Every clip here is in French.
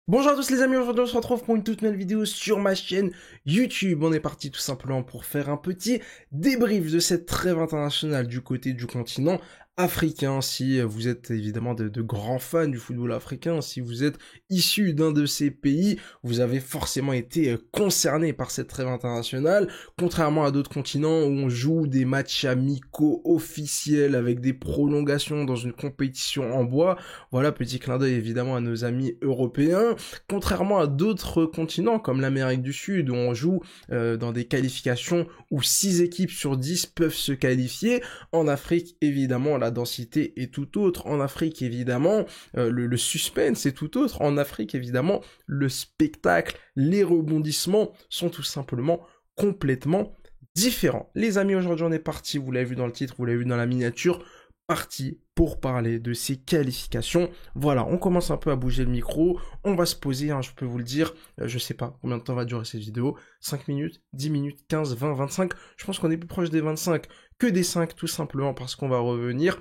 Bonjour à tous les amis, aujourd'hui on se retrouve pour une toute nouvelle vidéo sur ma chaîne YouTube. On est parti tout simplement pour faire un petit débrief de cette trêve internationale du côté du continent africain. Si vous êtes évidemment de grands fans du football africain, si vous êtes issu d'un de ces pays, vous avez forcément été concerné par cette trêve internationale. Contrairement à d'autres continents où on joue des matchs amicaux officiels avec des prolongations dans une compétition en bois, voilà, petit clin d'œil évidemment à nos amis européens. Contrairement à d'autres continents comme l'Amérique du Sud où on joue dans des qualifications où 6 équipes sur 10 peuvent se qualifier, en Afrique évidemment la densité est tout autre, en Afrique évidemment le suspense est tout autre, en Afrique évidemment le spectacle, les rebondissements sont tout simplement complètement différents. Les amis, aujourd'hui on est parti, vous l'avez vu dans le titre, vous l'avez vu dans la miniature, parti pour parler de ces qualifications. Voilà, on commence un peu à bouger le micro, on va se poser, hein, je peux vous le dire, je sais pas combien de temps va durer cette vidéo, 5 minutes, 10 minutes, 15, 20, 25, je pense qu'on est plus proche des 25 que des 5, tout simplement parce qu'on va revenir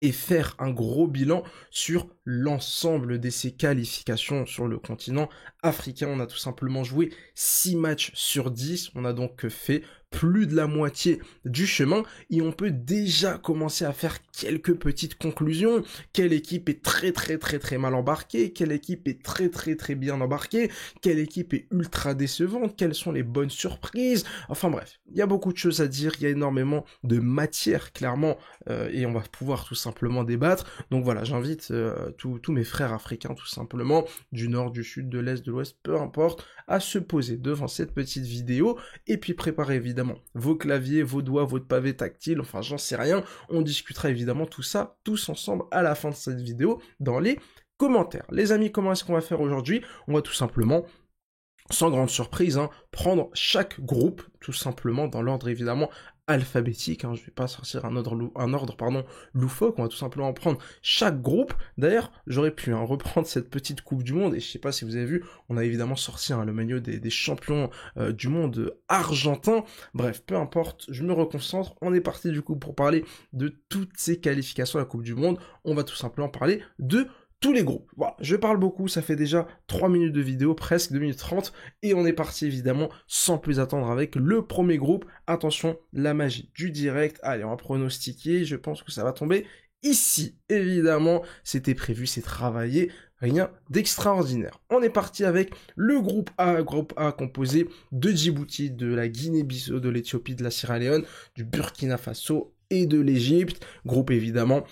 et faire un gros bilan sur l'ensemble de ces qualifications sur le continent africain. On a tout simplement joué 6 matchs sur 10, on a donc fait plus de la moitié du chemin et on peut déjà commencer à faire quelques petites conclusions. Quelle équipe est très mal embarquée, quelle équipe est très bien embarquée, quelle équipe est ultra décevante, quelles sont les bonnes surprises, enfin bref, il y a beaucoup de choses à dire, il y a énormément de matière clairement et on va pouvoir tout simplement débattre. Donc voilà, j'invite tous mes frères africains tout simplement, du nord, du sud, de l'est, de l'ouest, peu importe, à se poser devant cette petite vidéo et puis préparer évidemment vos claviers, vos doigts, votre pavé tactile, enfin j'en sais rien, on discutera évidemment tout ça, tous ensemble à la fin de cette vidéo dans les commentaires. Les amis, comment est-ce qu'on va faire aujourd'hui? On va tout simplement, sans grande surprise, hein, prendre chaque groupe, tout simplement dans l'ordre évidemment alphabétique, hein, je vais pas sortir un ordre loufoque, on va tout simplement prendre chaque groupe. D'ailleurs, j'aurais pu reprendre cette petite Coupe du Monde, et je sais pas si vous avez vu, on a évidemment sorti le maillot des champions du monde argentin. Bref, peu importe, je me reconcentre, on est parti du coup pour parler de toutes ces qualifications à la Coupe du Monde, on va tout simplement parler de tous les groupes. Voilà, je parle beaucoup, ça fait déjà 3 minutes de vidéo, presque 2 minutes 30, et on est parti évidemment sans plus attendre avec le premier groupe. Attention, la magie du direct. Allez, on va pronostiquer, je pense que ça va tomber ici. Évidemment, c'était prévu, c'est travaillé, rien d'extraordinaire. On est parti avec le groupe A composé de Djibouti, de la Guinée-Bissau, de l'Éthiopie, de la Sierra Leone, du Burkina Faso et de l'Égypte. Groupe évidemment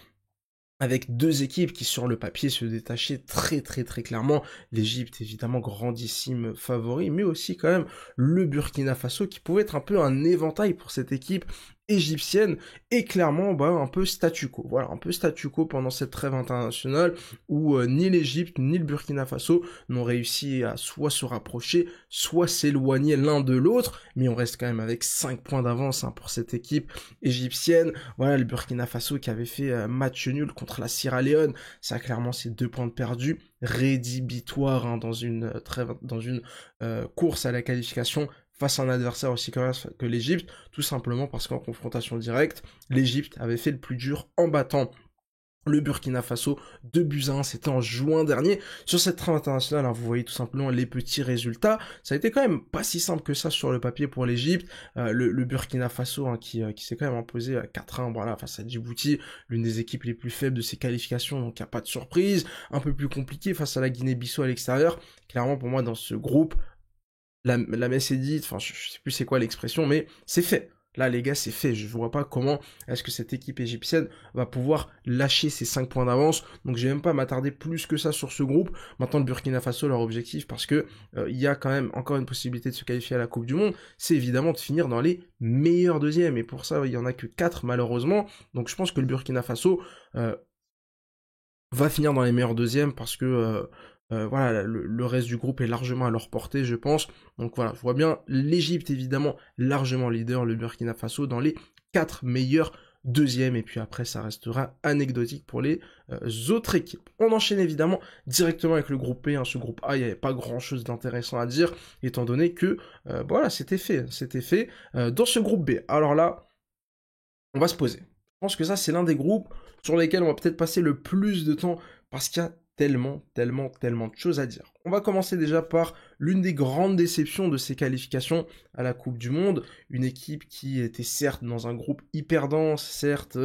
avec deux équipes qui sur le papier se détachaient très clairement. L'Égypte évidemment grandissime favori, mais aussi quand même le Burkina Faso qui pouvait être un peu un éventail pour cette équipe égyptienne, et clairement un peu statu quo. Voilà, un peu statu quo pendant cette trêve internationale où ni l'Égypte ni le Burkina Faso n'ont réussi à soit se rapprocher, soit s'éloigner l'un de l'autre, mais on reste quand même avec 5 points d'avance pour cette équipe égyptienne. Voilà, le Burkina Faso qui avait fait match nul contre la Sierra Leone, ça clairement c'est 2 points de perdus, rédhibitoire dans une course à la qualification face à un adversaire aussi coriace que l'Égypte, tout simplement parce qu'en confrontation directe, l'Égypte avait fait le plus dur en battant le Burkina Faso 2-1, c'était en juin dernier. Sur cette trêve internationale, vous voyez tout simplement les petits résultats. Ça a été quand même pas si simple que ça sur le papier pour l'Égypte. Le Burkina Faso qui s'est quand même imposé 4-1 voilà, face à Djibouti, l'une des équipes les plus faibles de ces qualifications, donc il n'y a pas de surprise. Un peu plus compliqué face à la Guinée-Bissau à l'extérieur. Clairement pour moi dans ce groupe, la messe est dite, enfin je sais plus c'est quoi l'expression, mais c'est fait. Là les gars c'est fait, je vois pas comment est-ce que cette équipe égyptienne va pouvoir lâcher ses 5 points d'avance, donc je vais même pas m'attarder plus que ça sur ce groupe. Maintenant le Burkina Faso, leur objectif, parce que il y a quand même encore une possibilité de se qualifier à la Coupe du Monde, c'est évidemment de finir dans les meilleurs deuxièmes, et pour ça il y en a que 4 malheureusement, donc je pense que le Burkina Faso va finir dans les meilleurs deuxièmes parce que voilà, le reste du groupe est largement à leur portée, je pense. Donc voilà, je vois bien l'Égypte évidemment largement leader, le Burkina Faso dans les 4 meilleurs deuxièmes, et puis après ça restera anecdotique pour les autres équipes. On enchaîne évidemment directement avec le groupe B, ce groupe A, il n'y avait pas grand chose d'intéressant à dire, étant donné que voilà, c'était fait. Dans ce groupe B, alors là, on va se poser. Je pense que ça c'est l'un des groupes sur lesquels on va peut-être passer le plus de temps, parce qu'il y a tellement de choses à dire. On va commencer déjà par l'une des grandes déceptions de ces qualifications à la Coupe du Monde, une équipe qui était certes dans un groupe hyper dense, certes,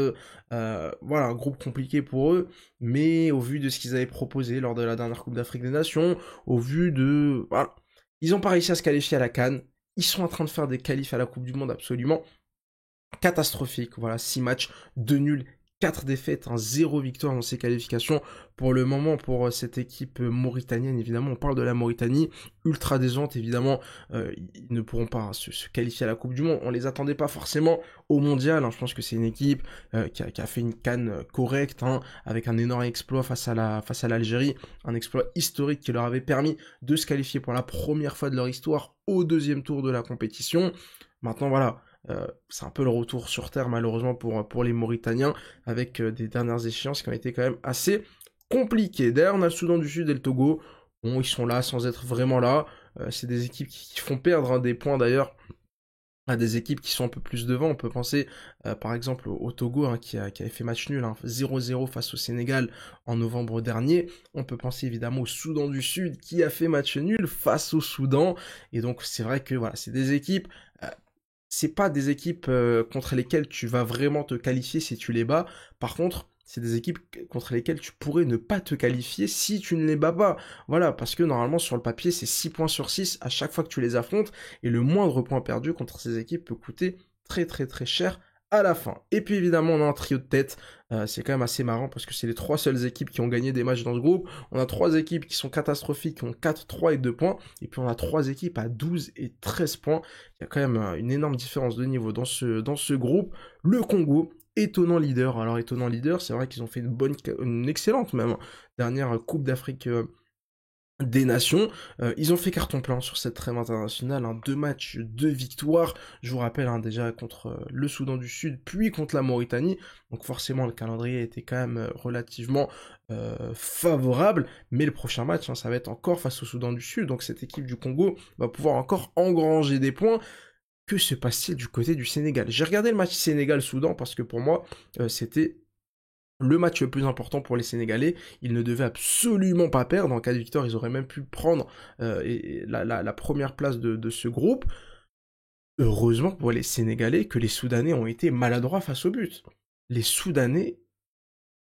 voilà, un groupe compliqué pour eux, mais au vu de ce qu'ils avaient proposé lors de la dernière Coupe d'Afrique des Nations, au vu de... Voilà, ils n'ont pas réussi à se qualifier à la CAN, ils sont en train de faire des qualifs à la Coupe du Monde absolument catastrophiques, voilà, 6 matchs, 2 nuls, 4 défaites, 0 victoire dans ces qualifications. Pour le moment, pour cette équipe mauritanienne, évidemment, on parle de la Mauritanie, ultra décevante, évidemment, ils ne pourront pas se qualifier à la Coupe du Monde. On les attendait pas forcément au Mondial, je pense que c'est une équipe qui a fait une CAN correcte, avec un énorme exploit face à l'Algérie, un exploit historique qui leur avait permis de se qualifier pour la première fois de leur histoire au deuxième tour de la compétition. Maintenant, voilà, c'est un peu le retour sur terre malheureusement pour les Mauritaniens avec des dernières échéances qui ont été quand même assez compliquées. D'ailleurs on a le Soudan du Sud et le Togo, bon ils sont là sans être vraiment là, c'est des équipes qui font perdre des points d'ailleurs à des équipes qui sont un peu plus devant. On peut penser par exemple au Togo qui avait fait match nul 0-0 face au Sénégal en novembre dernier. On peut penser évidemment au Soudan du Sud qui a fait match nul face au Soudan, et donc c'est vrai que voilà, c'est des équipes c'est pas des équipes contre lesquelles tu vas vraiment te qualifier si tu les bats. Par contre, c'est des équipes contre lesquelles tu pourrais ne pas te qualifier si tu ne les bats pas. Voilà, parce que normalement sur le papier, c'est 6 points sur 6 à chaque fois que tu les affrontes, et le moindre point perdu contre ces équipes peut coûter très cher à la fin. Et puis évidemment, on a un trio de tête, c'est quand même assez marrant parce que c'est les 3 seules équipes qui ont gagné des matchs dans ce groupe. On a 3 équipes qui sont catastrophiques, qui ont 4, 3 et 2 points, et puis on a 3 équipes à 12 et 13 points. Il y a quand même une énorme différence de niveau dans ce groupe. Le Congo, étonnant leader. Alors étonnant leader, c'est vrai qu'ils ont fait une excellente même dernière Coupe d'Afrique des Nations. Ils ont fait carton plein sur cette trêve internationale, 2 matchs, 2 victoires, je vous rappelle déjà contre le Soudan du Sud, puis contre la Mauritanie, donc forcément le calendrier était quand même relativement favorable, mais le prochain match, ça va être encore face au Soudan du Sud, donc cette équipe du Congo va pouvoir encore engranger des points. Que se passe-t-il du côté du Sénégal? J'ai regardé le match Sénégal-Soudan parce que pour moi, c'était le match le plus important pour les Sénégalais. Ils ne devaient absolument pas perdre. En cas de victoire, ils auraient même pu prendre la première place de ce groupe. Heureusement pour les Sénégalais que les Soudanais ont été maladroits face au but. Les Soudanais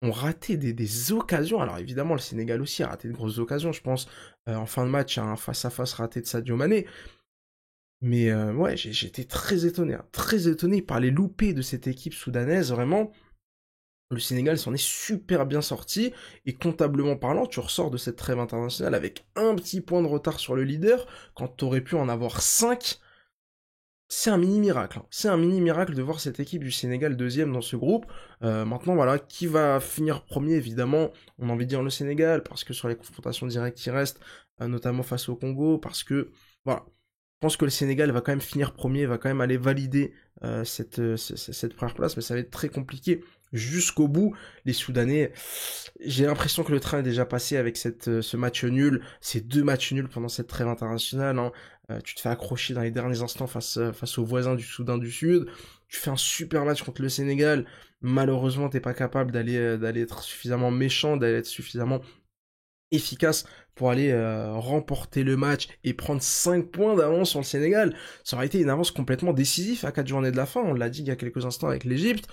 ont raté des occasions. Alors évidemment, le Sénégal aussi a raté de grosses occasions, je pense, en fin de match, un face-à-face raté de Sadio Mané. Mais ouais, j'étais très étonné par les loupés de cette équipe soudanaise, vraiment. Le Sénégal s'en est super bien sorti, et comptablement parlant, tu ressors de cette trêve internationale avec un petit point de retard sur le leader, quand t'aurais pu en avoir 5. C'est un mini-miracle, c'est un mini-miracle de voir cette équipe du Sénégal deuxième dans ce groupe. Maintenant, voilà, qui va finir premier, évidemment, on a envie de dire le Sénégal, parce que sur les confrontations directes qui restent, notamment face au Congo, parce que, voilà, je pense que le Sénégal va quand même finir premier, va quand même aller valider cette première place, mais ça va être très compliqué jusqu'au bout. Les Soudanais, j'ai l'impression que le train est déjà passé avec ce match nul, ces 2 matchs nuls pendant cette trêve internationale. Tu te fais accrocher dans les derniers instants face aux voisins du Soudan du Sud. Tu fais un super match contre le Sénégal. Malheureusement, t'es pas capable d'aller être suffisamment méchant, d'aller être suffisamment efficace pour aller remporter le match et prendre 5 points d'avance sur le Sénégal. Ça aurait été une avance complètement décisive à 4 journées de la fin, on l'a dit il y a quelques instants avec l'Égypte.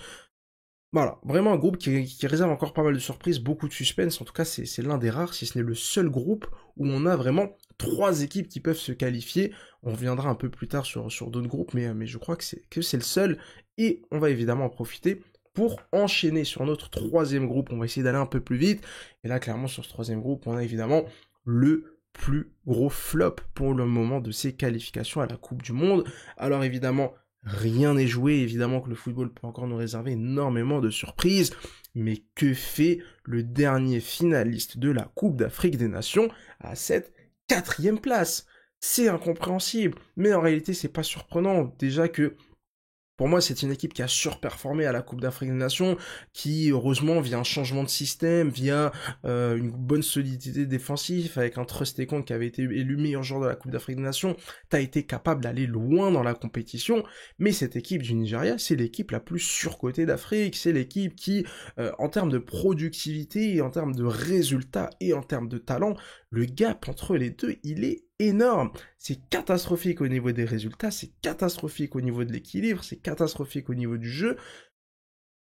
Voilà, vraiment un groupe qui réserve encore pas mal de surprises, beaucoup de suspense. En tout cas, c'est l'un des rares, si ce n'est le seul groupe où on a vraiment 3 équipes qui peuvent se qualifier. On reviendra un peu plus tard sur d'autres groupes, mais je crois que c'est le seul, et on va évidemment en profiter pour enchaîner sur notre 3e groupe. On va essayer d'aller un peu plus vite, et là clairement sur ce 3e groupe, on a évidemment le plus gros flop pour le moment de ces qualifications à la Coupe du Monde. Alors évidemment, rien n'est joué, évidemment que le football peut encore nous réserver énormément de surprises, mais que fait le dernier finaliste de la Coupe d'Afrique des Nations à cette 4e place? C'est incompréhensible, mais en réalité c'est pas surprenant, déjà que Pour moi, c'est une équipe qui a surperformé à la Coupe d'Afrique des Nations, qui, heureusement, via un changement de système, via une bonne solidité défensive, avec un Trustekong qui avait été élu meilleur joueur de la Coupe d'Afrique des Nations, t'as été capable d'aller loin dans la compétition, mais cette équipe du Nigeria, c'est l'équipe la plus surcotée d'Afrique, c'est l'équipe qui, en termes de productivité, en termes de résultats et en termes de talent, le gap entre les deux, il est énorme. C'est catastrophique au niveau des résultats, c'est catastrophique au niveau de l'équilibre, c'est catastrophique au niveau du jeu.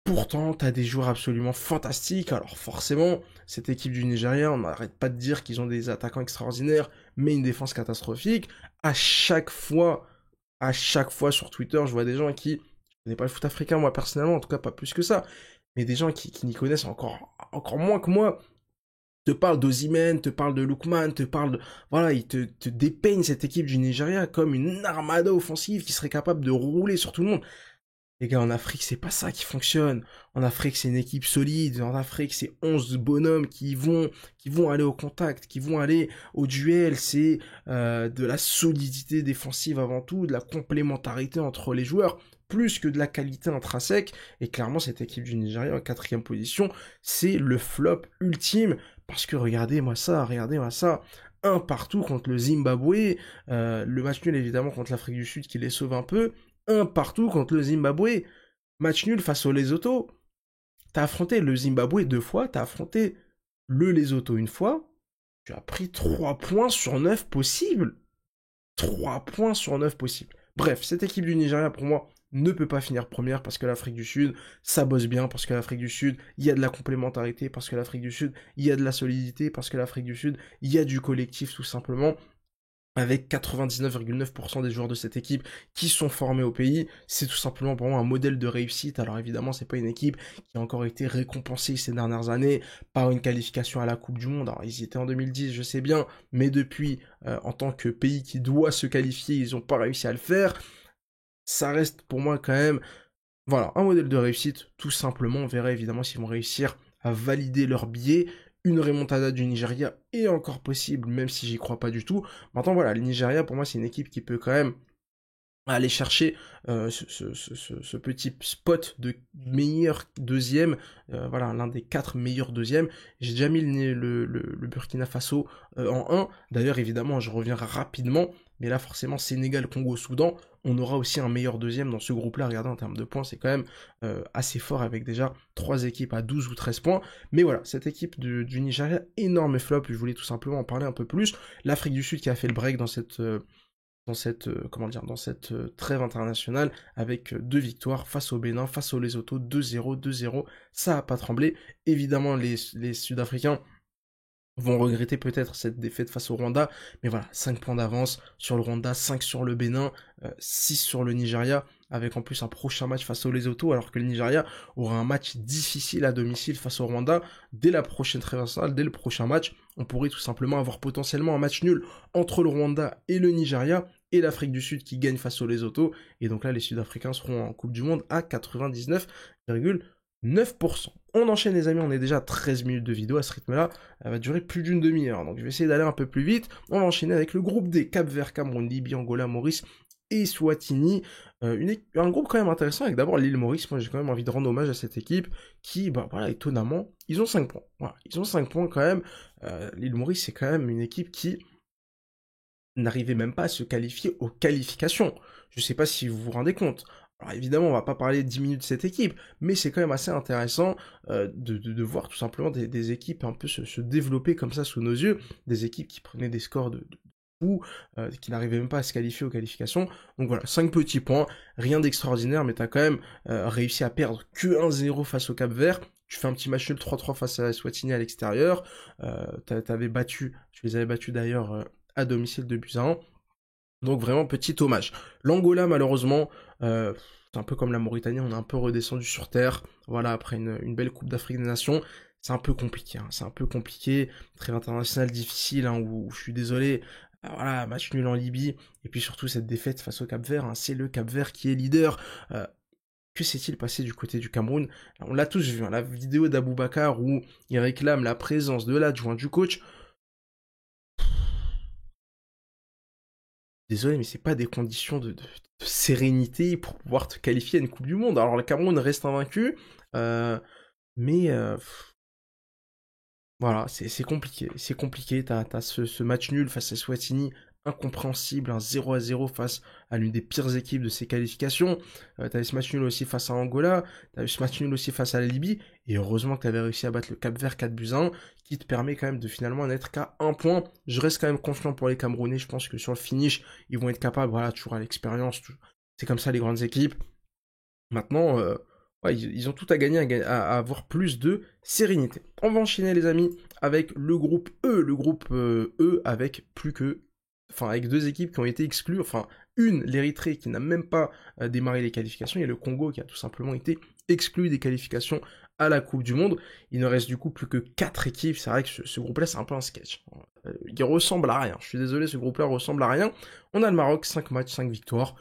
Pourtant, t'as des joueurs absolument fantastiques. Alors forcément, cette équipe du Nigeria, on n'arrête pas de dire qu'ils ont des attaquants extraordinaires, mais une défense catastrophique. À chaque fois sur Twitter, je vois des gens qui... Je connais pas le foot africain, moi personnellement, en tout cas pas plus que ça, mais des gens qui n'y connaissent encore moins que moi, te parle d'Osimhen, te parle de Lookman, te parle de... Voilà, il te dépeigne cette équipe du Nigeria comme une armada offensive qui serait capable de rouler sur tout le monde. Les gars, en Afrique, c'est pas ça qui fonctionne. En Afrique, c'est une équipe solide. En Afrique, c'est 11 bonhommes qui vont aller au contact, qui vont aller au duel. C'est de la solidité défensive avant tout, de la complémentarité entre les joueurs, plus que de la qualité intrinsèque. Et clairement, cette équipe du Nigeria en 4e position, c'est le flop ultime. Parce que regardez-moi ça. Un partout contre le Zimbabwe. Le match nul, évidemment, contre l'Afrique du Sud qui les sauve un peu. Un partout contre le Zimbabwe. Match nul face au Lesotho. T'as affronté le Zimbabwe 2 fois, t'as affronté le Lesotho une fois. Tu as pris 3 points sur 9 possibles. 3 points sur 9 possibles. Bref, cette équipe du Nigeria, pour moi, ne peut pas finir première parce que l'Afrique du Sud, ça bosse bien, parce que l'Afrique du Sud, il y a de la complémentarité, parce que l'Afrique du Sud, il y a de la solidité, parce que l'Afrique du Sud, il y a du collectif tout simplement. Avec 99,9% des joueurs de cette équipe qui sont formés au pays, c'est tout simplement pour moi un modèle de réussite. Alors évidemment, c'est pas une équipe qui a encore été récompensée ces dernières années par une qualification à la Coupe du Monde. Alors ils y étaient en 2010, je sais bien, mais depuis, en tant que pays qui doit se qualifier, ils ont pas réussi à le faire. Ça reste pour moi quand même, voilà, un modèle de réussite, tout simplement. On verra évidemment s'ils vont réussir à valider leur billet. Une remontada du Nigeria est encore possible, même si j'y crois pas du tout. Maintenant, voilà, le Nigeria, pour moi, c'est une équipe qui peut quand même aller chercher ce petit spot de meilleur deuxième, voilà, l'un des 4 meilleurs deuxièmes. J'ai déjà mis le Burkina Faso en 1. D'ailleurs, évidemment, je reviens rapidement, mais là, forcément, Sénégal, Congo, Soudan, on aura aussi un meilleur deuxième dans ce groupe-là. Regardez, en termes de points, c'est quand même assez fort avec déjà 3 équipes à 12 ou 13 points. Mais voilà, cette équipe du Nigeria, énorme flop, je voulais tout simplement en parler un peu plus. L'Afrique du Sud qui a fait le break dans cette trêve internationale avec 2 victoires face au Bénin, face au Lesotho, 2-0, 2-0, ça a pas tremblé. Évidemment, les Sud-Africains vont regretter peut-être cette défaite face au Rwanda, mais voilà, 5 points d'avance sur le Rwanda, 5 sur le Bénin, 6 sur le Nigeria, avec en plus un prochain match face au Lesotho, alors que le Nigeria aura un match difficile à domicile face au Rwanda. Dès la prochaine trêve internationale, dès le prochain match, on pourrait tout simplement avoir potentiellement un match nul entre le Rwanda et le Nigeria, et l'Afrique du Sud qui gagne face au Lesotho, et donc là les Sud-Africains seront en Coupe du Monde à 99,9%. On enchaîne les amis, on est déjà à 13 minutes de vidéo à ce rythme-là, elle va durer plus d'une demi-heure, donc je vais essayer d'aller un peu plus vite. On va enchaîner avec le groupe D, Cap-Vert, Cameroun, Libye, Angola, Maurice et Swatini. Un groupe quand même intéressant avec d'abord l'île Maurice. Moi j'ai quand même envie de rendre hommage à cette équipe qui, bah voilà, étonnamment, ils ont 5 points. Voilà, ils ont 5 points quand même. L'île Maurice c'est quand même une équipe qui n'arrivait même pas à se qualifier aux qualifications. Je sais pas si vous vous rendez compte. Alors évidemment, on va pas parler 10 minutes de cette équipe, mais c'est quand même assez intéressant de voir tout simplement des équipes un peu se développer comme ça sous nos yeux, des équipes qui prenaient des scores de fou, qui n'arrivaient même pas à se qualifier aux qualifications. Donc voilà, 5 petits points, rien d'extraordinaire, mais t'as quand même réussi à perdre que 1-0 face au Cap-Vert. Tu fais un petit match nul 3-3 face à Swatini à l'extérieur. Tu les avais battus d'ailleurs à domicile de buts à 1. Donc vraiment petit hommage. L'Angola malheureusement, c'est un peu comme la Mauritanie, on est un peu redescendu sur terre. Voilà, après une belle Coupe d'Afrique des Nations, c'est un peu compliqué. C'est un peu compliqué, trêve internationale difficile, où je suis désolé. Voilà, match nul en Libye, et puis surtout cette défaite face au Cap-Vert, c'est le Cap-Vert qui est leader. Que s'est-il passé du côté du Cameroun? On l'a tous vu, la vidéo d'Aboubacar où il réclame la présence de l'adjoint du coach. désolé, mais c'est pas des conditions de sérénité pour pouvoir te qualifier à une Coupe du Monde. Alors le Cameroun reste invaincu, mais voilà, c'est compliqué. C'est compliqué. T'as ce match nul face à Swatini, incompréhensible, un 0-0 face à l'une des pires équipes de ces qualifications. T'as eu ce match nul aussi face à Angola. T'as eu ce match nul aussi face à la Libye. Et heureusement que t'avais réussi à battre le Cap-Vert 4-1, qui te permet quand même de finalement n'être qu'à un point. Je reste quand même confiant pour les Camerounais. Je pense que sur le finish, ils vont être capables, voilà, toujours à l'expérience. C'est comme ça les grandes équipes. Maintenant, ouais, ils ont tout à gagner à avoir plus de sérénité. On va enchaîner les amis avec le groupe E, E avec plus que, enfin avec deux équipes qui ont été exclues, enfin une, l'Érythrée qui n'a même pas démarré les qualifications, et le Congo qui a tout simplement été exclu des qualifications à la Coupe du Monde. Il ne reste du coup plus que 4 équipes. C'est vrai que ce groupe-là c'est un peu un sketch. Il ressemble à rien. Je suis désolé, ce groupe-là ressemble à rien. On a le Maroc, 5 matchs, 5 victoires.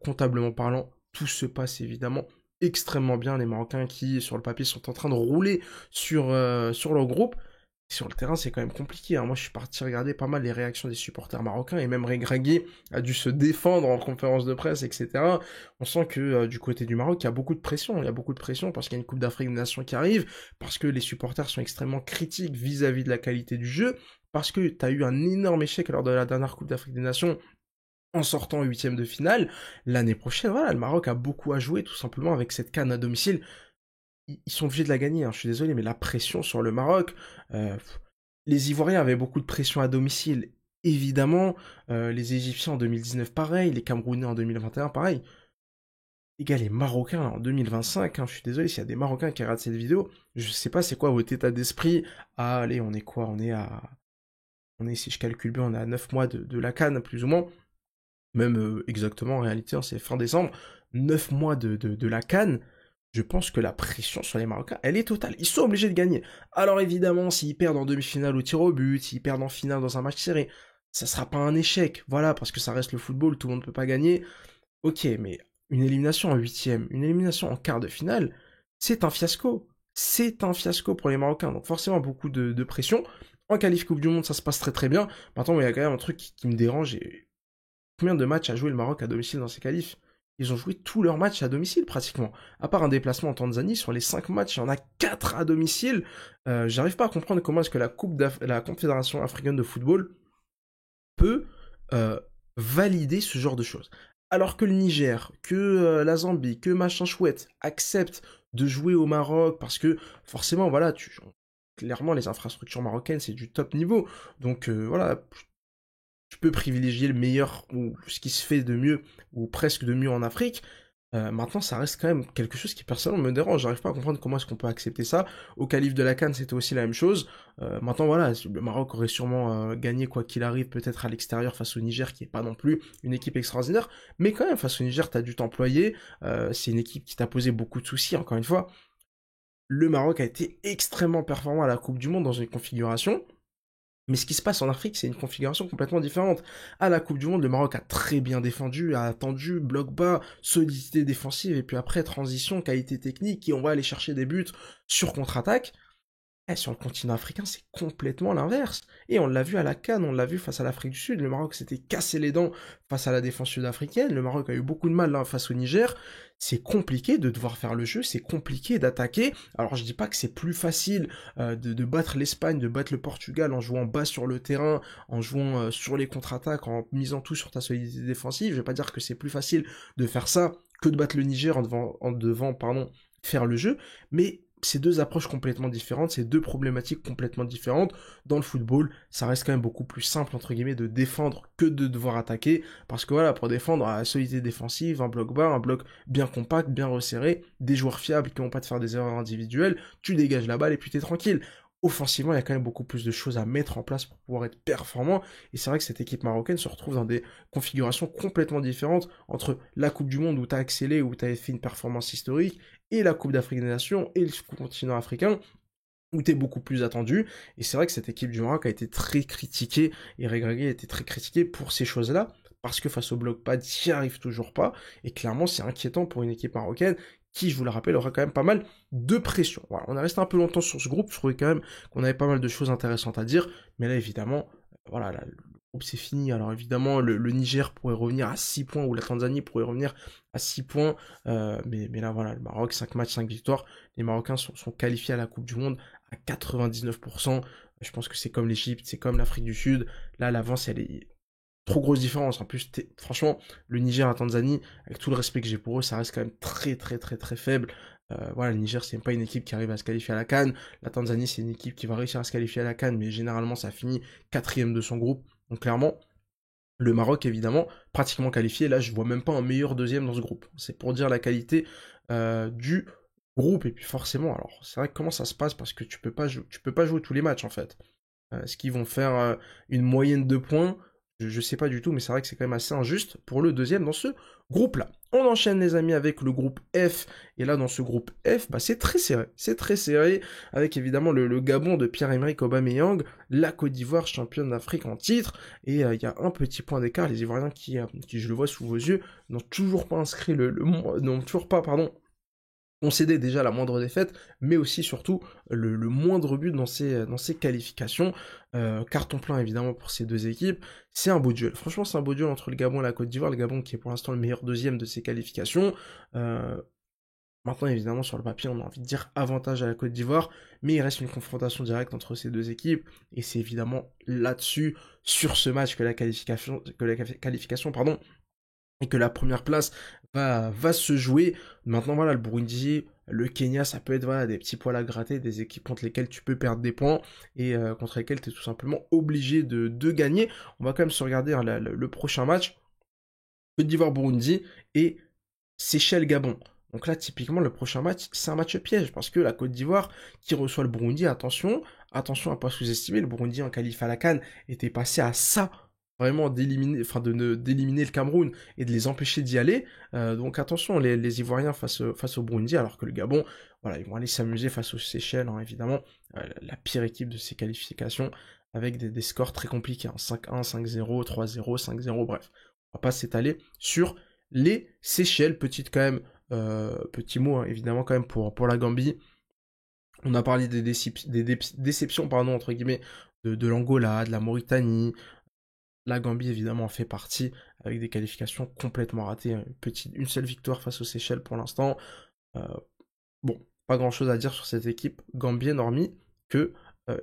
Comptablement parlant, tout se passe évidemment extrêmement bien. Les Marocains qui, sur le papier, sont en train de rouler sur leur groupe. Sur le terrain, c'est quand même compliqué. Hein. Moi, je suis parti regarder pas mal les réactions des supporters marocains, et même Regragui a dû se défendre en conférence de presse, etc. On sent que du côté du Maroc, il y a beaucoup de pression. Il y a beaucoup de pression parce qu'il y a une Coupe d'Afrique des Nations qui arrive, parce que les supporters sont extrêmement critiques vis-à-vis de la qualité du jeu, parce que tu as eu un énorme échec lors de la dernière Coupe d'Afrique des Nations en sortant en huitième de finale. L'année prochaine, voilà, le Maroc a beaucoup à jouer, tout simplement, avec cette CAN à domicile. Ils sont obligés de la gagner, hein, je suis désolé, mais la pression sur le Maroc, les Ivoiriens avaient beaucoup de pression à domicile, évidemment, les Égyptiens en 2019, pareil, les Camerounais en 2021, pareil. Les gars, les Marocains en 2025, hein, je suis désolé, s'il y a des Marocains qui regardent cette vidéo, je sais pas c'est quoi votre état d'esprit. Ah, allez, on est quoi? Si je calcule bien, on est à 9 mois de la CAN, plus ou moins. Même exactement en réalité, hein, c'est fin décembre, 9 mois de la CAN. Je pense que la pression sur les Marocains, elle est totale. Ils sont obligés de gagner. Alors évidemment, s'ils perdent en demi-finale au tir au but, s'ils perdent en finale dans un match serré, ça sera pas un échec. Voilà, parce que ça reste le football, tout le monde ne peut pas gagner. Ok, mais une élimination en huitième, une élimination en quart de finale, c'est un fiasco. C'est un fiasco pour les Marocains. Donc forcément, beaucoup de pression. En qualif Coupe du Monde, ça se passe très très bien. Maintenant, il y a quand même un truc qui me dérange. Et combien de matchs a joué le Maroc à domicile dans ces qualifs? Ils ont joué tous leurs matchs à domicile pratiquement. À part un déplacement en Tanzanie, sur les 5 matchs, il y en a 4 à domicile. J'arrive pas à comprendre comment est-ce que la Confédération africaine de football peut valider ce genre de choses. Alors que le Niger, que la Zambie, que machin chouette acceptent de jouer au Maroc parce que forcément, voilà, clairement les infrastructures marocaines c'est du top niveau. Donc voilà, tu peux privilégier le meilleur ou ce qui se fait de mieux ou presque de mieux en Afrique. Maintenant, ça reste quand même quelque chose qui personnellement me dérange. J'arrive pas à comprendre comment est-ce qu'on peut accepter ça. Au qualif de la CAN, c'était aussi la même chose. Maintenant, voilà, le Maroc aurait sûrement gagné quoi qu'il arrive, peut-être à l'extérieur face au Niger, qui est pas non plus une équipe extraordinaire. Mais quand même, face au Niger, t'as dû t'employer. C'est une équipe qui t'a posé beaucoup de soucis. Encore une fois, le Maroc a été extrêmement performant à la Coupe du Monde dans une configuration. Mais ce qui se passe en Afrique, c'est une configuration complètement différente. À la Coupe du Monde, le Maroc a très bien défendu, a attendu, bloc bas, solidité défensive, et puis après, transition, qualité technique, et on va aller chercher des buts sur contre-attaque. Sur le continent africain, c'est complètement l'inverse. Et on l'a vu à la CAN, on l'a vu face à l'Afrique du Sud. Le Maroc s'était cassé les dents face à la défense sud-africaine. Le Maroc a eu beaucoup de mal là, face au Niger. C'est compliqué de devoir faire le jeu, c'est compliqué d'attaquer. Alors je dis pas que c'est plus facile de battre l'Espagne, de battre le Portugal en jouant bas sur le terrain, en jouant sur les contre-attaques, en misant tout sur ta solidité défensive. Je vais pas dire que c'est plus facile de faire ça que de battre le Niger en devant faire le jeu, mais c'est deux approches complètement différentes, c'est deux problématiques complètement différentes. Dans le football, ça reste quand même beaucoup plus simple, entre guillemets, de défendre que de devoir attaquer, parce que voilà, pour défendre, à la solidité défensive, un bloc bas, un bloc bien compact, bien resserré, des joueurs fiables qui vont pas te faire des erreurs individuelles, tu dégages la balle et puis t'es tranquille. Offensivement, il y a quand même beaucoup plus de choses à mettre en place pour pouvoir être performant, et c'est vrai que cette équipe marocaine se retrouve dans des configurations complètement différentes entre la Coupe du Monde où t'as excellé, où t'avais fait une performance historique, et la Coupe d'Afrique des Nations, et le continent africain, où t'es beaucoup plus attendu, et c'est vrai que cette équipe du Maroc a été très critiquée, et Regragui a été très critiqué pour ces choses-là, parce que face au bloc pad, t'y arrive toujours pas, et clairement c'est inquiétant pour une équipe marocaine, qui, je vous le rappelle, aura quand même pas mal de pression. Voilà, on est resté un peu longtemps sur ce groupe, je trouvais quand même qu'on avait pas mal de choses intéressantes à dire, mais là évidemment, voilà, le groupe c'est fini. Alors évidemment, le Niger pourrait revenir à 6 points, ou la Tanzanie pourrait revenir à 6 points. Mais là, voilà, le Maroc, 5 matchs, 5 victoires. Les Marocains sont qualifiés à la Coupe du Monde à 99%. Je pense que c'est comme l'Égypte, c'est comme l'Afrique du Sud. Là, l'avance, elle est trop grosse différence. En plus, franchement, le Niger à Tanzanie, avec tout le respect que j'ai pour eux, ça reste quand même très très très très faible. Voilà, le Niger, c'est pas une équipe qui arrive à se qualifier à la CAN. La Tanzanie, c'est une équipe qui va réussir à se qualifier à la CAN, mais généralement, ça finit quatrième de son groupe. Donc clairement, le Maroc, évidemment, pratiquement qualifié. Là, je vois même pas un meilleur deuxième dans ce groupe. C'est pour dire la qualité du groupe. Et puis forcément, alors, c'est vrai que comment ça se passe, parce que tu peux pas jouer tous les matchs, en fait. Est-ce qu'ils vont faire une moyenne de points? Je sais pas du tout, mais c'est vrai que c'est quand même assez injuste pour le deuxième dans ce groupe-là. On enchaîne les amis avec le groupe F, et là dans ce groupe F, bah, c'est très serré, avec évidemment le Gabon de Pierre-Emerick Aubameyang, la Côte d'Ivoire championne d'Afrique en titre, et il y a un petit point d'écart, les Ivoiriens qui, je le vois sous vos yeux, n'ont toujours pas inscrit n'ont toujours pas, pardon, concéder déjà la moindre défaite, mais aussi surtout le moindre but dans ces qualifications. Carton plein évidemment pour ces deux équipes. C'est un beau duel. Franchement, c'est un beau duel entre le Gabon et la Côte d'Ivoire. Le Gabon qui est pour l'instant le meilleur deuxième de ces qualifications. Maintenant, évidemment, sur le papier, on a envie de dire avantage à la Côte d'Ivoire, mais il reste une confrontation directe entre ces deux équipes, et c'est évidemment là-dessus, sur ce match, que la qualification, pardon, et que la première place va se jouer. Maintenant, voilà, le Burundi, le Kenya, ça peut être voilà, des petits poils à gratter, des équipes contre lesquelles tu peux perdre des points, et contre lesquelles tu es tout simplement obligé de gagner. On va quand même se regarder hein, le prochain match, Côte d'Ivoire-Burundi, et Seychelles-Gabon. Donc là, typiquement, le prochain match, c'est un match piège, parce que la Côte d'Ivoire, qui reçoit le Burundi, attention à pas sous-estimer, le Burundi en qualif à la CAN était passé à ça, vraiment d'éliminer le Cameroun et de les empêcher d'y aller. Donc attention, les Ivoiriens face au Burundi, alors que le Gabon, voilà, ils vont aller s'amuser face aux Seychelles, hein, évidemment, la pire équipe de ces qualifications, avec des scores très compliqués, hein, 5-1, 5-0, 3-0, 5-0, bref. On va pas s'étaler sur les Seychelles, petit mot hein, évidemment quand même pour la Gambie. On a parlé des déceptions, pardon, entre guillemets, de l'Angola, de la Mauritanie. La Gambie évidemment en fait partie, avec des qualifications complètement ratées. Hein. Une seule victoire face aux Seychelles pour l'instant. Euh, bon, pas grand chose à dire sur cette équipe gambienne, hormis que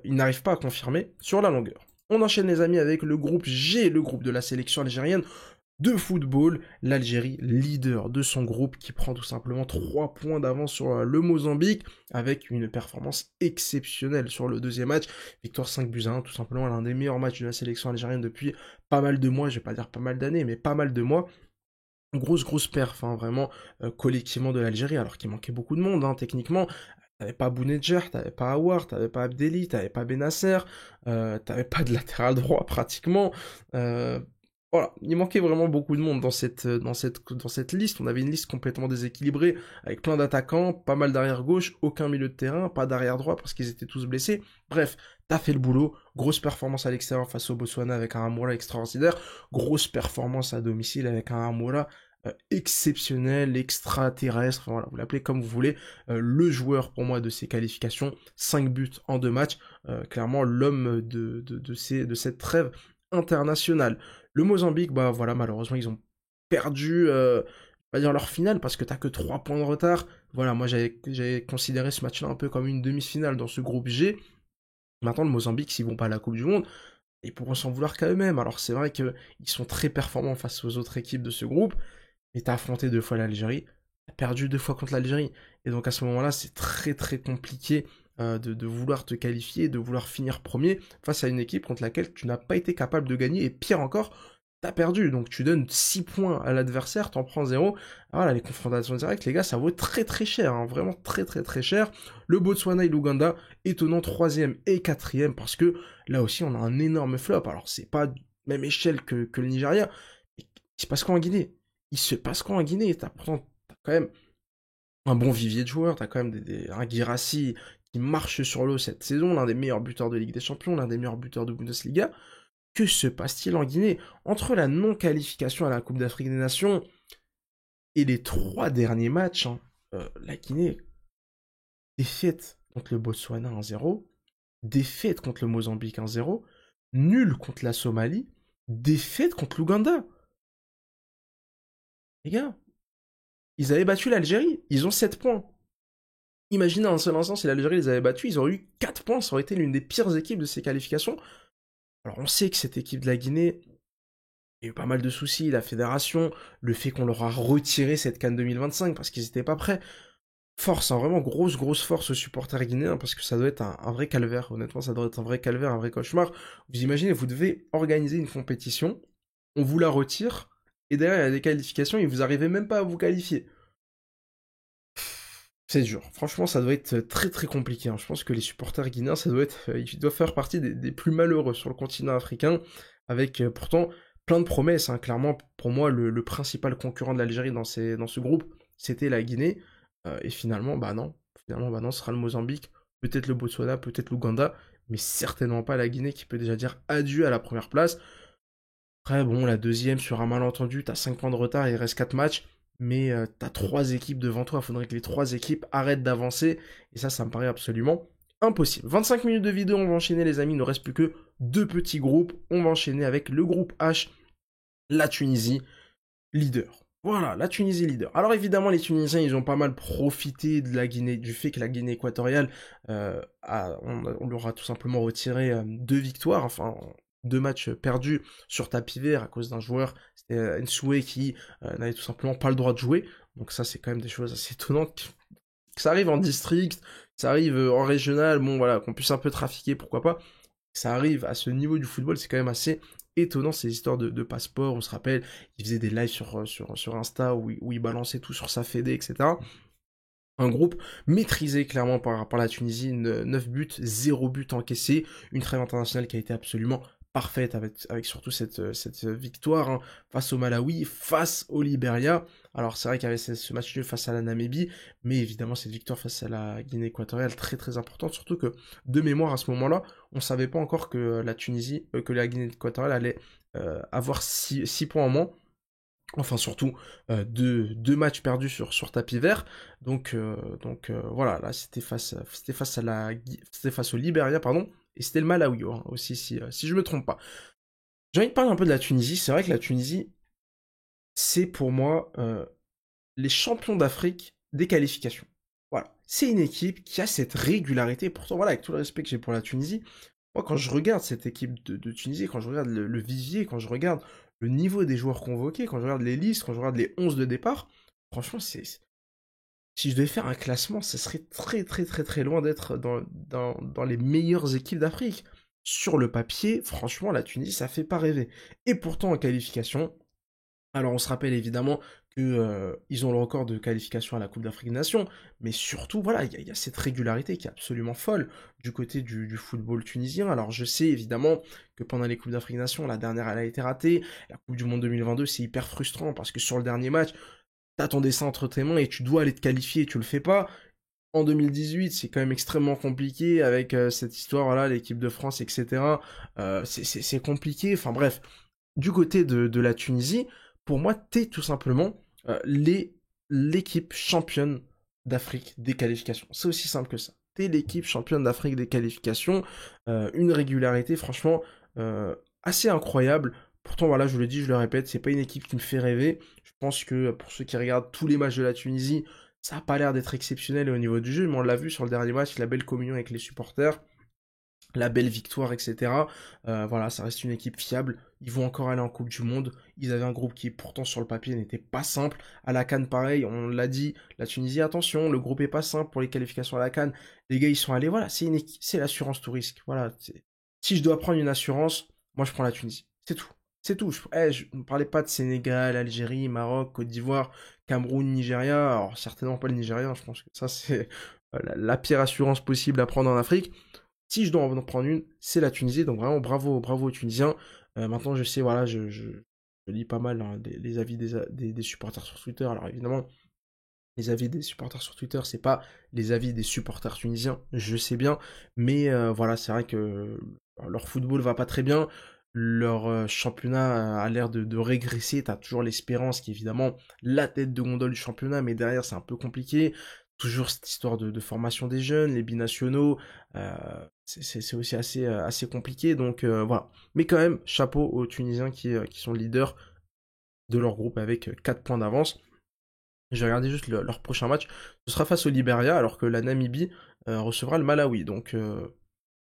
ils n'arrivent pas à confirmer sur la longueur. On enchaîne les amis avec le groupe G, le groupe de la sélection algérienne de football, l'Algérie leader de son groupe qui prend tout simplement 3 points d'avance sur le Mozambique avec une performance exceptionnelle sur le deuxième match, victoire 5-1, tout simplement l'un des meilleurs matchs de la sélection algérienne depuis pas mal de mois, je vais pas dire pas mal d'années, mais pas mal de mois. Grosse perf, hein, vraiment collectivement de l'Algérie, alors qu'il manquait beaucoup de monde, hein, techniquement. T'avais pas Bounedjah, t'avais pas Aouar, t'avais pas Abdelli, t'avais pas Benasser, t'avais pas de latéral droit pratiquement. Voilà, il manquait vraiment beaucoup de monde dans cette liste. On avait une liste complètement déséquilibrée, avec plein d'attaquants, pas mal d'arrière gauche, aucun milieu de terrain, pas d'arrière droit parce qu'ils étaient tous blessés. Bref, t'as fait le boulot. Grosse performance à l'extérieur face au Botswana avec un Hamoura extraordinaire. Grosse performance à domicile avec un Hamoura exceptionnel, extraterrestre, voilà, vous l'appelez comme vous voulez, le joueur pour moi de ces qualifications, 5 buts en 2 matchs, clairement l'homme de cette trêve internationale. Le Mozambique, bah voilà, malheureusement ils ont perdu, pas dire leur finale, parce que t'as que 3 points de retard, voilà, moi j'avais considéré ce match-là un peu comme une demi-finale dans ce groupe G. Maintenant le Mozambique, s'ils vont pas à la Coupe du Monde, ils pourront s'en vouloir qu'à eux-mêmes, alors c'est vrai qu'ils sont très performants face aux autres équipes de ce groupe, mais t'as affronté 2 fois l'Algérie, t'as perdu 2 fois contre l'Algérie, et donc à ce moment-là, c'est très très compliqué de vouloir te qualifier, de vouloir finir premier face à une équipe contre laquelle tu n'as pas été capable de gagner, et pire encore, t'as perdu, donc tu donnes 6 points à l'adversaire, t'en prends 0, voilà, les confrontations directes, les gars, ça vaut très très cher, hein, vraiment très très très cher. Le Botswana et l'Ouganda, étonnant 3e et 4e, parce que là aussi on a un énorme flop, alors c'est pas même échelle que le Nigeria, il se passe quoi en Guinée? Il se passe quoi en Guinée? T'as quand même un bon vivier de joueurs, t'as quand même un Guirassy qui marche sur l'eau cette saison, l'un des meilleurs buteurs de Ligue des Champions, l'un des meilleurs buteurs de Bundesliga. Que se passe-t-il en Guinée? Entre la non-qualification à la Coupe d'Afrique des Nations et les 3 derniers matchs, hein, la Guinée, défaite contre le Botswana 1-0, défaite contre le Mozambique 1-0, nul contre la Somalie, défaite contre l'Ouganda. Les gars, ils avaient battu l'Algérie, ils ont 7 points. Imaginez un seul instant si l'Algérie les avait battus, ils auraient eu 4 points, ça aurait été l'une des pires équipes de ces qualifications. Alors on sait que cette équipe de la Guinée, il y a eu pas mal de soucis, la fédération, le fait qu'on leur a retiré cette CAN 2025 parce qu'ils n'étaient pas prêts. Force, hein, vraiment grosse force aux supporters guinéens parce que ça doit être un vrai calvaire, honnêtement ça doit être un vrai calvaire, un vrai cauchemar. Vous imaginez, vous devez organiser une compétition, on vous la retire, et derrière il y a des qualifications et vous arrivez même pas à vous qualifier. C'est dur. Franchement, ça doit être très compliqué, hein. Je pense que les supporters guinéens, ça doit être, ils doivent faire partie des plus malheureux sur le continent africain, avec pourtant plein de promesses, hein. Clairement, pour moi, le principal concurrent de l'Algérie dans ce groupe, c'était la Guinée. Et finalement, bah non. Finalement, bah non, ce sera le Mozambique, peut-être le Botswana, peut-être l'Ouganda, mais certainement pas la Guinée qui peut déjà dire adieu à la première place. Après, bon, la deuxième, sur un malentendu, t'as 5 points de retard, il reste 4 matchs, mais t'as 3 équipes devant toi, il faudrait que les 3 équipes arrêtent d'avancer, et ça me paraît absolument impossible. 25 minutes de vidéo, on va enchaîner les amis, il ne reste plus que 2 petits groupes, on va enchaîner avec le groupe H, la Tunisie, leader. Voilà, la Tunisie leader. Alors évidemment, les Tunisiens, ils ont pas mal profité de la Guinée, du fait que la Guinée équatoriale, on leur a tout simplement retiré 2 victoires, enfin 2 matchs perdus sur tapis vert à cause d'un joueur, c'était Nsoué qui n'avait tout simplement pas le droit de jouer. Donc ça, c'est quand même des choses assez étonnantes. Que ça arrive en district, que ça arrive en régional, bon voilà, qu'on puisse un peu trafiquer, pourquoi pas. Que ça arrive à ce niveau du football, c'est quand même assez étonnant ces histoires de passeport. On se rappelle, il faisait des lives sur Insta où il balançait tout sur sa fédé, etc. Un groupe maîtrisé clairement par la Tunisie, 9 buts, 0 but encaissé, une trêve internationale qui a été absolument parfaite avec surtout cette victoire, hein, face au Malawi, face au Libéria. Alors c'est vrai qu'il y avait ce match nul face à la Namibie, mais évidemment cette victoire face à la Guinée équatoriale très importante, surtout que de mémoire à ce moment-là, on savait pas encore que la Tunisie, que la Guinée équatoriale allait avoir 6 points en moins. Enfin surtout 2 matchs perdus sur tapis vert. Donc voilà, là c'était face au Libéria, pardon, et c'était le Malawi, hein, aussi si je me trompe pas. J'ai envie de parler un peu de la Tunisie. C'est vrai que la Tunisie, c'est pour moi les champions d'Afrique des qualifications. Voilà, c'est une équipe qui a cette régularité. Pourtant voilà, avec tout le respect que j'ai pour la Tunisie, moi quand je regarde cette équipe de Tunisie, quand je regarde le vivier, quand je regarde le niveau des joueurs convoqués, quand je regarde les listes, quand je regarde les 11 de départ, franchement, si je devais faire un classement, ce serait très loin d'être dans les meilleures équipes d'Afrique. Sur le papier, franchement, la Tunisie, ça fait pas rêver. Et pourtant, en qualification, alors on se rappelle évidemment que ils ont le record de qualification à la Coupe d'Afrique des Nations, mais surtout, voilà, il y a cette régularité qui est absolument folle du côté du football tunisien. Alors je sais évidemment que pendant les Coupes d'Afrique des Nations, la dernière elle a été ratée, la Coupe du Monde 2022 c'est hyper frustrant parce que sur le dernier match, t'as ton dessin entre tes mains et tu dois aller te qualifier et tu le fais pas. En 2018, c'est quand même extrêmement compliqué avec cette histoire, voilà, l'équipe de France, etc. C'est compliqué, enfin bref. Du côté de la Tunisie, pour moi, t'es tout simplement l'équipe championne d'Afrique des qualifications. C'est aussi simple que ça. T'es l'équipe championne d'Afrique des qualifications. Une régularité, franchement, assez incroyable. Pourtant, voilà, je vous le dis, je le répète, c'est pas une équipe qui me fait rêver. Je pense que pour ceux qui regardent tous les matchs de la Tunisie, ça a pas l'air d'être exceptionnel au niveau du jeu, mais on l'a vu sur le dernier match, la belle communion avec les supporters, la belle victoire, etc. Voilà, ça reste une équipe fiable. Ils vont encore aller en Coupe du Monde. Ils avaient un groupe qui, pourtant, sur le papier, n'était pas simple. À la CAN, pareil, on l'a dit, la Tunisie, attention, le groupe est pas simple pour les qualifications à la CAN. Les gars, ils sont allés, voilà, c'est l'assurance tout risque. Voilà, si je dois prendre une assurance, moi, je prends la Tunisie. C'est tout. C'est tout. Je ne parlais pas de Sénégal, Algérie, Maroc, Côte d'Ivoire, Cameroun, Nigeria. Alors, certainement pas le Nigeria. Je pense que ça, c'est la pire assurance possible à prendre en Afrique. Si je dois en prendre une, c'est la Tunisie, donc vraiment bravo aux Tunisiens. Maintenant, je sais, voilà, je lis pas mal, hein, les avis des supporters sur Twitter. Alors évidemment, les avis des supporters sur Twitter, c'est pas les avis des supporters tunisiens, je sais bien, mais voilà, c'est vrai que leur football va pas très bien. Leur championnat a l'air de régresser. T'as toujours l'Espérance qui est évidemment la tête de gondole du championnat, mais derrière c'est un peu compliqué. toujours cette histoire de formation des jeunes, les binationaux, c'est aussi assez compliqué, donc voilà. Mais quand même, chapeau aux Tunisiens qui sont leaders de leur groupe avec 4 points d'avance. Je vais regarder juste leur prochain match. Ce sera face au Liberia, alors que la Namibie recevra le Malawi. Donc, je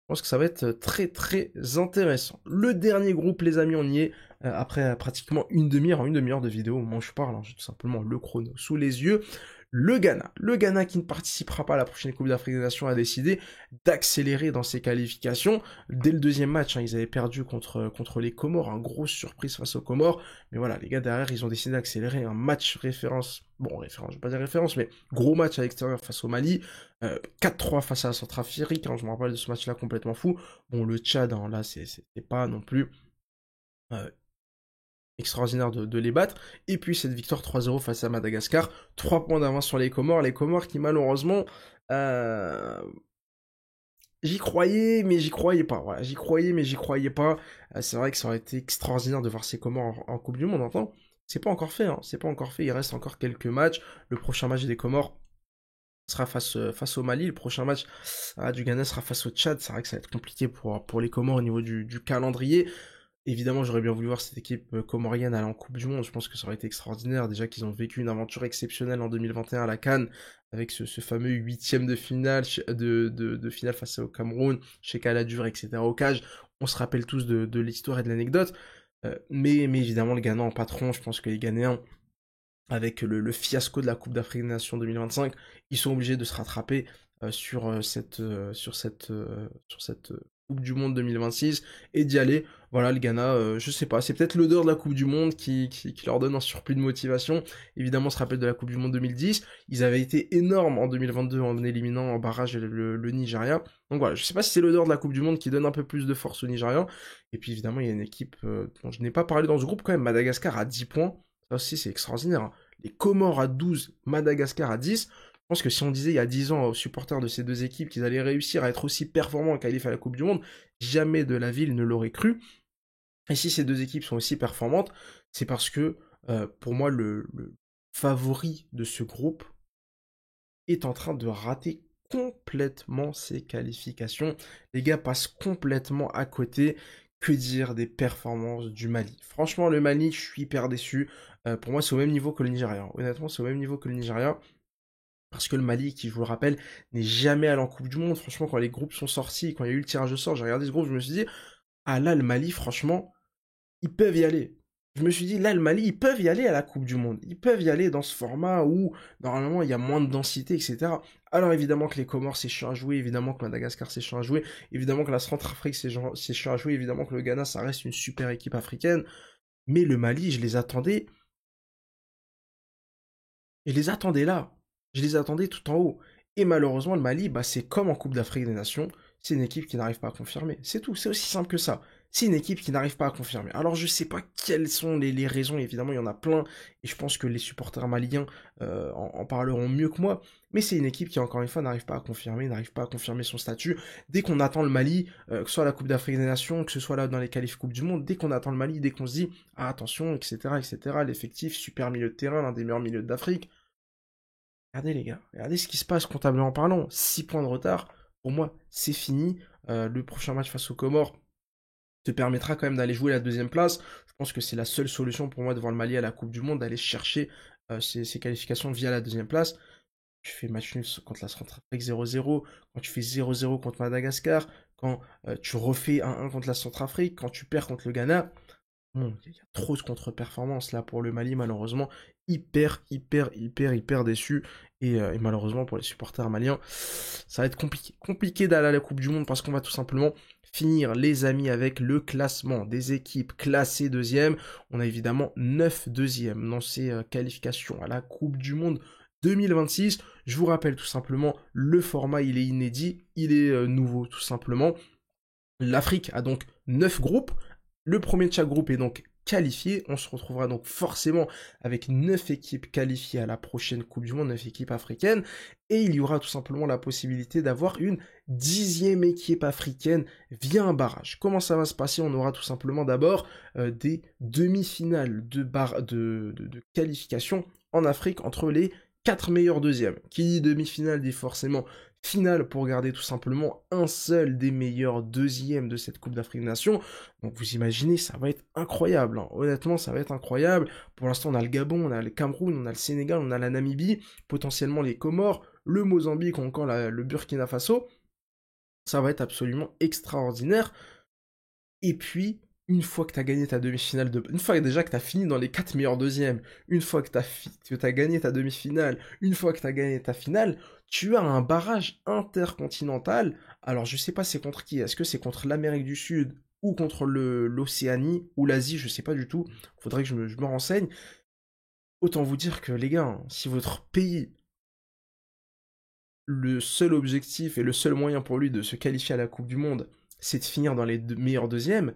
pense que ça va être très très intéressant. Le dernier groupe, les amis, on y est. Après pratiquement une demi-heure de vidéo, au moment où je parle, hein, j'ai tout simplement le chrono sous les yeux. Le Ghana. Le Ghana qui ne participera pas à la prochaine Coupe d'Afrique des Nations a décidé d'accélérer dans ses qualifications. Dès le deuxième match, hein, ils avaient perdu contre les Comores, hein, grosse surprise face aux Comores. Mais voilà, les gars derrière, ils ont décidé d'accélérer un match référence. Bon, référence, je vais pas dire référence, mais gros match à l'extérieur face au Mali. 4-3 face à la Centrafrique, hein, je me rappelle de ce match-là complètement fou. Bon, le Tchad, hein, là, c'était pas non plus euh, extraordinaire de les battre. Et puis cette victoire 3-0 face à Madagascar, 3 points d'avance sur les Comores qui malheureusement... J'y croyais, mais j'y croyais pas. Voilà, j'y croyais, mais j'y croyais pas. C'est vrai que ça aurait été extraordinaire de voir ces Comores en Coupe du Monde, on entend. C'est pas encore fait, hein. C'est pas encore fait. Il reste encore quelques matchs. Le prochain match des Comores sera face au Mali. Le prochain match du Ghana sera face au Tchad. C'est vrai que ça va être compliqué pour les Comores au niveau du calendrier. Évidemment, j'aurais bien voulu voir cette équipe comorienne aller en Coupe du Monde. Je pense que ça aurait été extraordinaire. Déjà qu'ils ont vécu une aventure exceptionnelle en 2021 à la CAN, avec ce fameux huitième de finale, de finale face au Cameroun, chez Caladur, etc. au cage. On se rappelle tous de l'histoire et de l'anecdote. Mais évidemment, le Ghana en patron, je pense que les Ghanéens, avec le fiasco de la Coupe d'Afrique des Nations 2025, ils sont obligés de se rattraper sur cette Coupe du Monde 2026 et d'y aller. Voilà, le Ghana, je sais pas, c'est peut-être l'odeur de la Coupe du Monde qui leur donne un surplus de motivation. Évidemment, on se rappelle de la Coupe du Monde 2010. Ils avaient été énormes en 2022 en éliminant en barrage le Nigeria. Donc voilà, je sais pas si c'est l'odeur de la Coupe du Monde qui donne un peu plus de force aux Nigériens. Et puis évidemment, il y a une équipe dont je n'ai pas parlé dans ce groupe quand même, Madagascar à 10 points. Ça aussi, c'est extraordinaire, hein. Les Comores à 12, Madagascar à 10. Je pense que si on disait il y a 10 ans aux supporters de ces deux équipes qu'ils allaient réussir à être aussi performants en qualif à la Coupe du Monde, jamais de la ville ne l'aurait cru. Et si ces deux équipes sont aussi performantes, c'est parce que, pour moi, le favori de ce groupe est en train de rater complètement ses qualifications. Les gars passent complètement à côté. Que dire des performances du Mali? Franchement, le Mali, je suis hyper déçu. Pour moi, c'est au même niveau que le Nigeria. Honnêtement, c'est au même niveau que le Nigeria. Parce que le Mali, qui, je vous le rappelle, n'est jamais allé en Coupe du Monde. Franchement, quand les groupes sont sortis, quand il y a eu le tirage au sort, j'ai regardé ce groupe, je me suis dit, ah là, le Mali, franchement, ils peuvent y aller. Je me suis dit, là, le Mali, ils peuvent y aller à la Coupe du Monde. Ils peuvent y aller dans ce format où, normalement, il y a moins de densité, etc. Alors, évidemment que les Comores, c'est chiant à jouer. Évidemment que Madagascar, c'est chiant à jouer. Évidemment que la Centrafrique, c'est chiant à jouer. Évidemment que le Ghana, ça reste une super équipe africaine. Mais le Mali, je les attendais. Je les attendais là. Je les attendais tout en haut. Et malheureusement, le Mali, bah, c'est comme en Coupe d'Afrique des Nations. C'est une équipe qui n'arrive pas à confirmer. C'est tout. C'est aussi simple que ça. C'est une équipe qui n'arrive pas à confirmer. Alors je sais pas quelles sont les raisons, évidemment il y en a plein, et je pense que les supporters maliens en parleront mieux que moi, mais c'est une équipe qui encore une fois n'arrive pas à confirmer, son statut. Dès qu'on attend le Mali, que ce soit à la Coupe d'Afrique des Nations, que ce soit là dans les qualifs Coupe du Monde, dès qu'on attend le Mali, dès qu'on se dit, ah attention, etc., l'effectif, super milieu de terrain, l'un des meilleurs milieux d'Afrique, regardez les gars, regardez ce qui se passe comptablement parlant, 6 points de retard, pour moi c'est fini, le prochain match face aux Comores te permettra quand même d'aller jouer la deuxième place. Je pense que c'est la seule solution pour moi devant le Mali à la Coupe du Monde, d'aller chercher ces qualifications via la deuxième place. Tu fais match nul contre la Centrafrique 0-0, quand tu fais 0-0 contre Madagascar, quand tu refais 1-1 contre la Centrafrique, quand tu perds contre le Ghana, bon, il y a trop de contre-performances là pour le Mali, malheureusement. Hyper déçu. Et malheureusement pour les supporters maliens, ça va être compliqué. Compliqué d'aller à la Coupe du Monde parce qu'on va tout simplement finir, les amis, avec le classement des équipes classées deuxième. On a évidemment 9 deuxièmes dans ces qualifications à la Coupe du Monde 2026. Je vous rappelle tout simplement, le format, il est inédit, il est nouveau tout simplement. L'Afrique a donc 9 groupes. Le premier de chaque groupe est donc qualifié. On se retrouvera donc forcément avec 9 équipes qualifiées à la prochaine Coupe du Monde, 9 équipes africaines. Et il y aura tout simplement la possibilité d'avoir une 10e équipe africaine via un barrage. Comment ça va se passer? On aura tout simplement d'abord des demi-finales de qualification en Afrique entre les 4 meilleurs deuxièmes. Qui dit demi-finale dit forcément finale pour garder tout simplement un seul des meilleurs deuxièmes de cette Coupe d'Afrique des Nations. Donc vous imaginez, ça va être incroyable, hein. Honnêtement, ça va être incroyable. Pour l'instant, on a le Gabon, on a le Cameroun, on a le Sénégal, on a la Namibie, potentiellement les Comores, le Mozambique ou encore le Burkina Faso. Ça va être absolument extraordinaire. Et puis, une fois que tu as gagné ta demi-finale, une fois déjà que tu as fini dans les 4 meilleurs deuxièmes, une fois que tu as gagné ta demi-finale, une fois que tu as gagné ta finale, tu as un barrage intercontinental. Alors, je sais pas c'est contre qui. Est-ce que c'est contre l'Amérique du Sud ou contre l'Océanie ou l'Asie? Je sais pas du tout. Faudrait que je me renseigne. Autant vous dire que, les gars, hein, si votre pays, le seul objectif et le seul moyen pour lui de se qualifier à la Coupe du Monde, c'est de finir dans les meilleurs deuxièmes,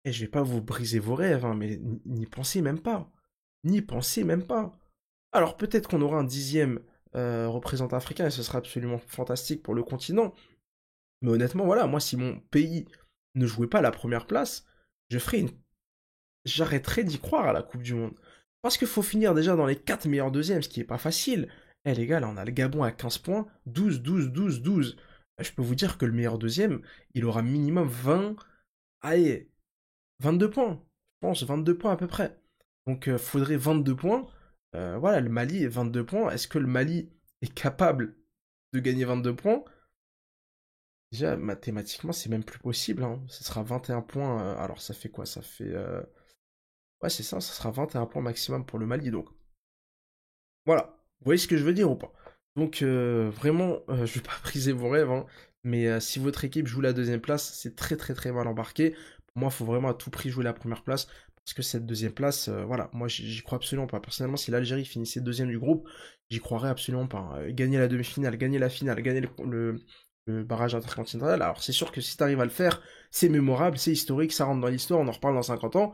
et je vais pas vous briser vos rêves, hein, mais n'y pensez même pas. N'y pensez même pas. Alors peut-être qu'on aura un 10e représentant africain, et ce sera absolument fantastique pour le continent. Mais honnêtement, voilà, moi si mon pays ne jouait pas la première place, j'arrêterais d'y croire à la Coupe du Monde. Parce qu'il faut finir déjà dans les 4 meilleurs deuxièmes, ce qui est pas facile. Eh les gars, là on a le Gabon à 15 points, 12, 12, 12, 12. Je peux vous dire que le meilleur deuxième, il aura minimum 20... Allez, 22 points, je pense, 22 points à peu près. Donc, faudrait 22 points. Voilà, le Mali est 22 points. Est-ce que le Mali est capable de gagner 22 points? Déjà, mathématiquement, c'est même plus possible, hein. Ce sera 21 points. Alors, ça fait quoi? Ça fait... Ouais, c'est ça, ça sera 21 points maximum pour le Mali. Donc, voilà. Vous voyez ce que je veux dire ou pas? Donc, vraiment, je vais pas briser vos rêves, hein, mais si votre équipe joue la deuxième place, c'est très très très mal embarqué. Pour moi, il faut vraiment à tout prix jouer la première place, parce que cette deuxième place, voilà, moi j'y crois absolument pas. Personnellement, si l'Algérie finissait deuxième du groupe, j'y croirais absolument pas, hein. Gagner la demi-finale, gagner la finale, gagner le barrage intercontinental, alors c'est sûr que si t'arrives à le faire, c'est mémorable, c'est historique, ça rentre dans l'histoire, on en reparle dans 50 ans,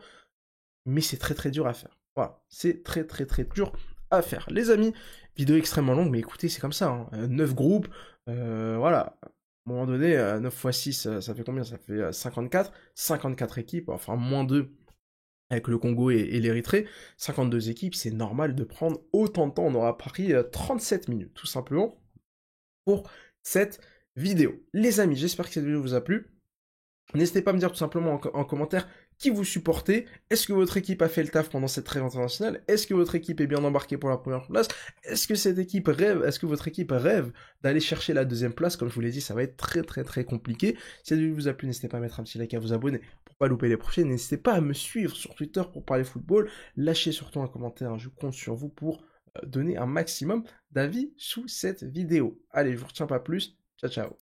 mais c'est très très dur à faire. Voilà, c'est très très très dur à faire. Les amis, vidéo extrêmement longue, mais écoutez, c'est comme ça, hein. 9 groupes, voilà. À un moment donné, 9 x 6, ça fait combien? Ça fait 54. 54 équipes, enfin moins 2 avec le Congo et l'Érythrée. 52 équipes, c'est normal de prendre autant de temps. On aura pris 37 minutes, tout simplement, pour cette vidéo. Les amis, j'espère que cette vidéo vous a plu. N'hésitez pas à me dire tout simplement en commentaire qui vous supportez. Est-ce que votre équipe a fait le taf pendant cette trêve internationale? Est-ce que votre équipe est bien embarquée pour la première place? Est-ce que votre équipe rêve d'aller chercher la deuxième place? Comme je vous l'ai dit, ça va être très très très compliqué. Si cette vidéo vous a plu, n'hésitez pas à mettre un petit like, à vous abonner pour pas louper les prochaines. N'hésitez pas à me suivre sur Twitter pour parler football. Lâchez surtout un commentaire, je compte sur vous pour donner un maximum d'avis sous cette vidéo. Allez, je vous retiens pas plus. Ciao ciao.